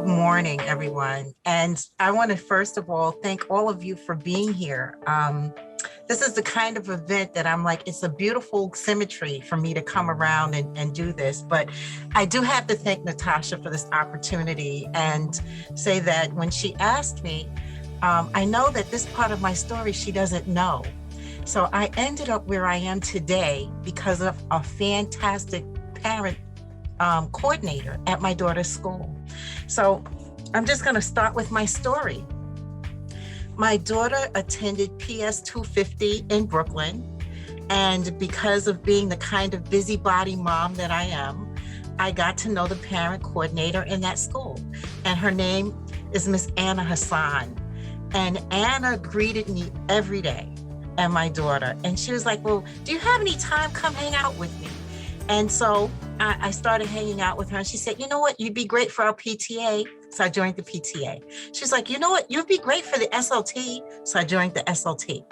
Good morning, everyone. And I want to first of all thank all of you for being here. This is the kind of event that I'm like, it's a beautiful symmetry for me to come around and do this. But I do have to thank Natasha for this opportunity and say that when she asked me, I know that this part of my story she doesn't know. So I ended up where I am today because of a fantastic parent coordinator at my daughter's school. So I'm just going to start with my story. My daughter attended PS 250 in Brooklyn, and because of being the kind of busybody mom that I am, I got to know the parent coordinator in that school, and her name is Miss Anna Hassan. And Anna greeted me every day and my daughter, and she was like, well, do you have any time? Come hang out with me. And so I started hanging out with her, and she said, you know what, you'd be great for our PTA. So I joined the PTA. She's like, you know what, you'd be great for the SLT. So I joined the SLT.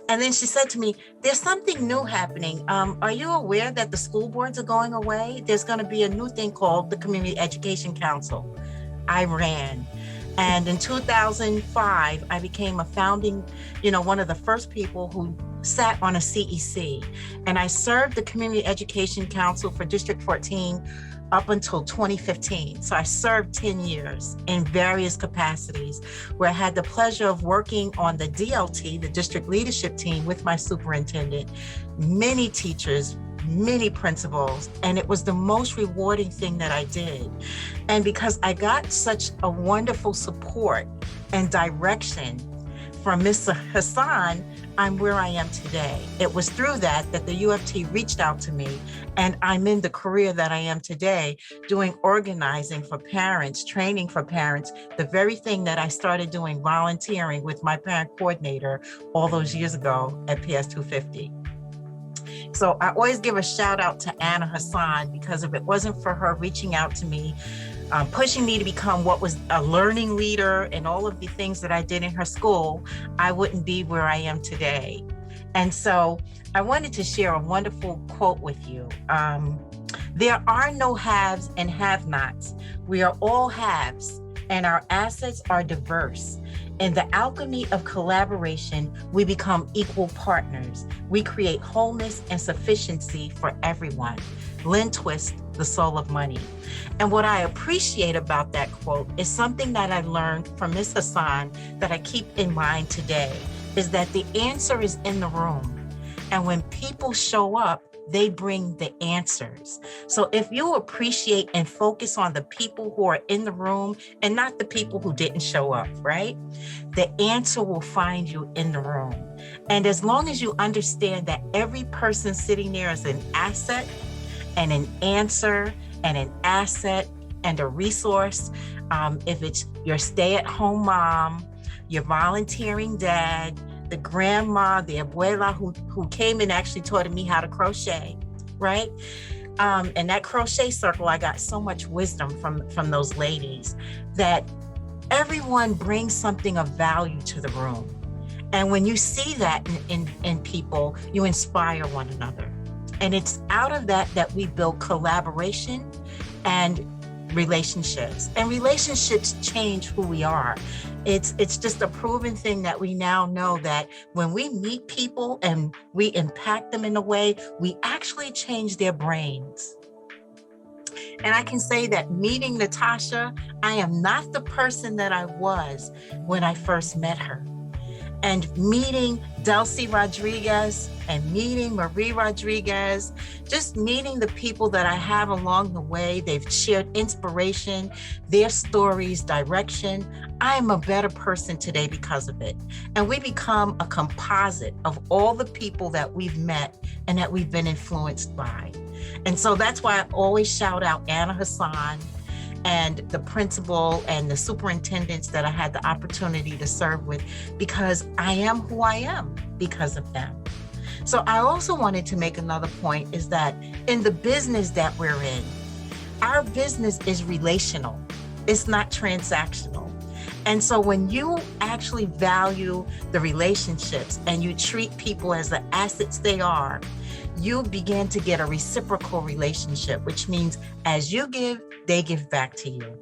And then she said to me, there's something new happening. Are you aware that the school boards are going away? There's going to be a new thing called the Community Education Council. I ran. And in 2005, I became a founding, one of the first people who sat on a CEC. And I served the Community Education Council for District 14 up until 2015. So I served 10 years in various capacities, where I had the pleasure of working on the DLT, the district leadership team, with my superintendent, many teachers, many principals, and it was the most rewarding thing that I did. And because I got such a wonderful support and direction from Ms. Hassan, I'm where I am today. It was through that the UFT reached out to me, and I'm in the career that I am today, doing organizing for parents, training for parents, the very thing that I started doing volunteering with my parent coordinator all those years ago at PS 250. So I always give a shout out to Anna Hassan, because if it wasn't for her reaching out to me, pushing me to become what was a learning leader and all of the things that I did in her school, I wouldn't be where I am today. And so I wanted to share a wonderful quote with you. There are no haves and have-nots. We are all haves, and our assets are diverse. In the alchemy of collaboration, we become equal partners. We create wholeness and sufficiency for everyone. Lynn Twist, The Soul of Money. And what I appreciate about that quote is something that I learned from Ms. Hassan that I keep in mind today, is that the answer is in the room. And when people show up, they bring the answers. So if you appreciate and focus on the people who are in the room and not the people who didn't show up, right? The answer will find you in the room. And as long as you understand that every person sitting there is an asset and an answer and an asset and a resource, if it's your stay-at-home mom, your volunteering dad, the grandma, the abuela who came and actually taught me how to crochet, right? And that crochet circle, I got so much wisdom from those ladies, that everyone brings something of value to the room. And when you see that in people, you inspire one another. And it's out of that we build collaboration and relationships. And relationships change who we are. It's just a proven thing that we now know that when we meet people and we impact them in a way, we actually change their brains. And I can say that meeting Natasha, I am not the person that I was when I first met her. And meeting Delcy Rodriguez and meeting Marie Rodriguez, just meeting the people that I have along the way, they've shared inspiration, their stories, direction. I am a better person today because of it. And we become a composite of all the people that we've met and that we've been influenced by. And so that's why I always shout out Anna Hassan and the principal and the superintendents that I had the opportunity to serve with, because I am who I am because of them. So I also wanted to make another point, is that in the business that we're in, our business is relational. It's not transactional. And so when you actually value the relationships and you treat people as the assets they are, you begin to get a reciprocal relationship, which means as you give, they give back to you.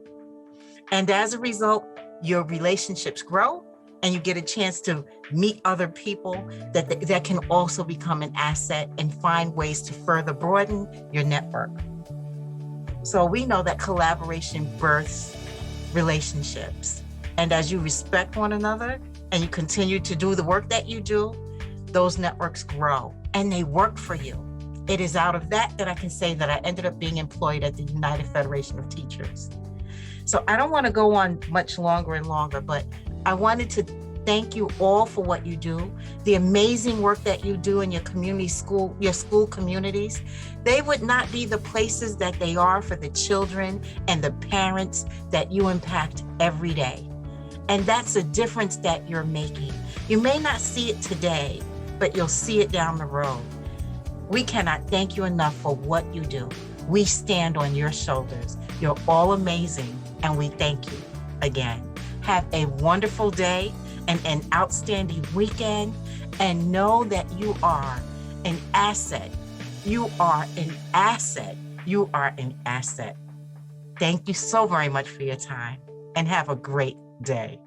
And as a result, your relationships grow and you get a chance to meet other people that can also become an asset and find ways to further broaden your network. So we know that collaboration births relationships. And as you respect one another and you continue to do the work that you do, those networks grow and they work for you. It is out of that I can say that I ended up being employed at the United Federation of Teachers. So I don't want to go on much longer and longer, but I wanted to thank you all for what you do, the amazing work that you do in your community school, your school communities. They would not be the places that they are for the children and the parents that you impact every day. And that's a difference that you're making. You may not see it today, but you'll see it down the road. We cannot thank you enough for what you do. We stand on your shoulders. You're all amazing, and we thank you again. Have a wonderful day and an outstanding weekend, and know that you are an asset. You are an asset. You are an asset. Thank you so very much for your time, and have a great day.